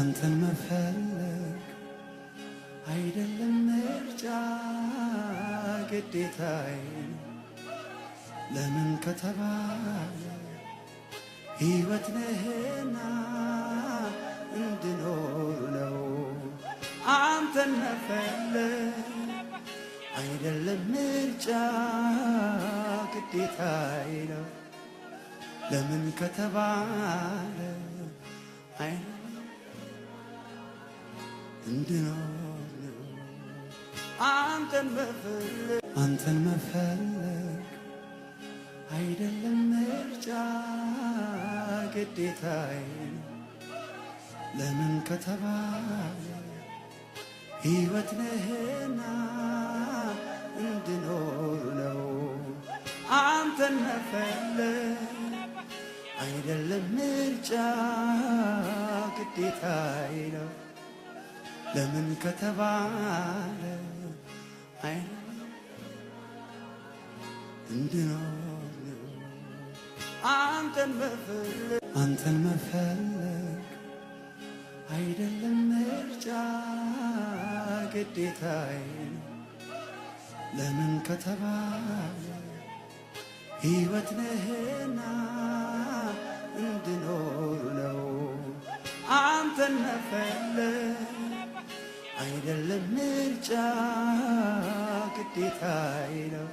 አንተን መፈለግ አይደለም ምርጫ ግዴታዬ ለምን ከተባለ ሕይወት ነህና እንድኖር ነው። አንተን መፈለግ አይደለም ምርጫ ግዴታዬ ነው ለምን ከተባለ እንድኖር ነው። አንተን መፈለግ አይደለም ምርጫ ግዴታዬ ለምን ከተባለ ሕይወት ነህና እንድኖር ነው። አንተን መፈለግ አይደለም ምርጫ ግዴታዬ ነው ለምን ከተባለ እንድኖር ነው። አንተን መፈለግ አይደለም ምርጫ ግዴታዬ ለምን ከተባለ ሕይወት ነህና እንድኖር ነው። አንተን መፈለግ አይደለም ምርጫ ግዴታዬ ነው